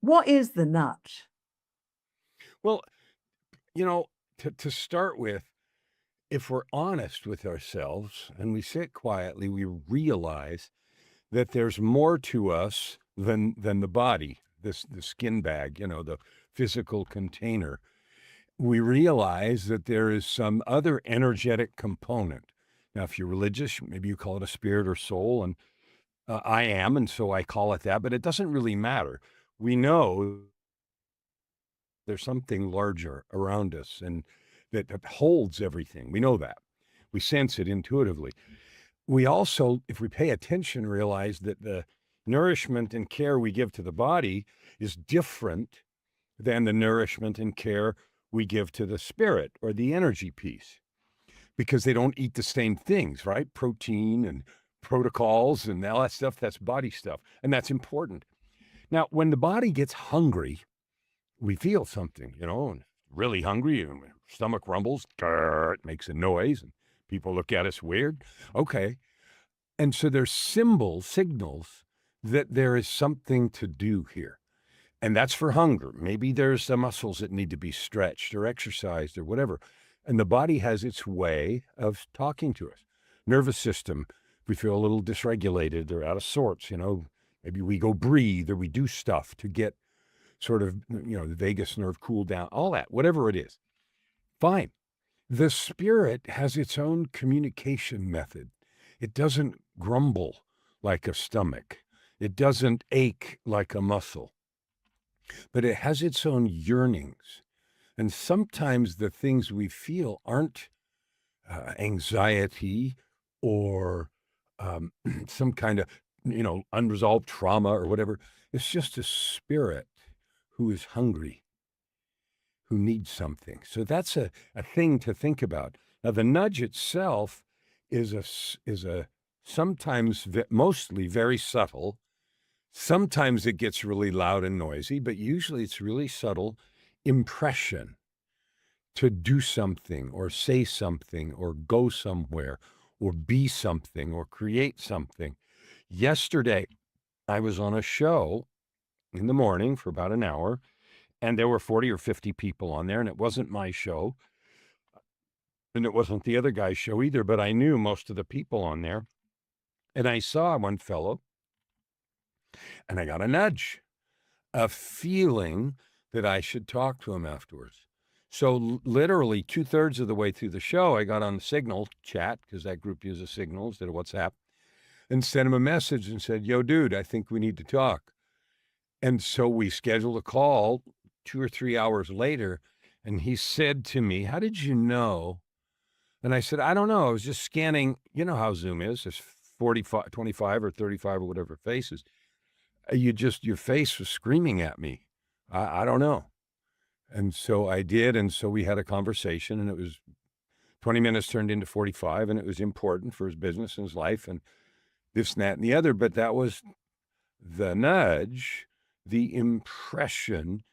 What is the nudge? Well, you know, to start with, if we're honest with ourselves and we sit quietly, we realize that there's more to us than the body, the skin bag, the physical container. We realize that there is some other energetic component. Now, if you're religious, maybe you call it a spirit or soul, and I am, and so I call it that, but it doesn't really matter. We know there's something larger around us and that holds everything. We know that. We sense it intuitively. We also, if we pay attention, realize that the nourishment and care we give to the body is different than the nourishment and care we give to the spirit or the energy piece because they don't eat the same things, right? Protein and protocols and all that stuff, that's body stuff. And that's important. Now, when the body gets hungry, we feel something, and really hungry and stomach rumbles, grr, it makes a noise and people look at us weird. Okay. And so there's signals that there is something to do here. And that's for hunger. Maybe there's the muscles that need to be stretched or exercised or whatever. And the body has its way of talking to us. Nervous system, if we feel a little dysregulated or out of sorts, maybe we go breathe or we do stuff to get sort of, the vagus nerve cool down, all that, whatever it is. Fine. The spirit has its own communication method. It doesn't grumble like a stomach. It doesn't ache like a muscle, but it has its own yearnings. And sometimes the things we feel aren't anxiety or some kind of, unresolved trauma or whatever. It's just a spirit who is hungry, who needs something. So that's a thing to think about. Now, the nudge itself is a sometimes mostly very subtle. Sometimes it gets really loud and noisy, but usually it's really subtle impression to do something or say something or go somewhere or be something or create something. Yesterday, I was on a show in the morning for about an hour, and there were 40 or 50 people on there, and it wasn't my show, and it wasn't the other guy's show either, but I knew most of the people on there. And I saw one fellow, and I got a nudge, a feeling that I should talk to him afterwards. So literally 2/3 of the way through the show, I got on the Signal chat because that group uses Signal instead of WhatsApp and sent him a message and said, "Yo, dude, I think we need to talk." And so we scheduled a call 2 or 3 hours later. And he said to me, "How did you know?" And I said, "I don't know. I was just scanning." You know how Zoom is. There's 45, 25 or 35 or whatever faces. Your face was screaming at me. I don't know. And so I did. And so we had a conversation, and it was 20 minutes turned into 45, and it was important for his business and his life and this and that and the other. But that was the nudge, the impression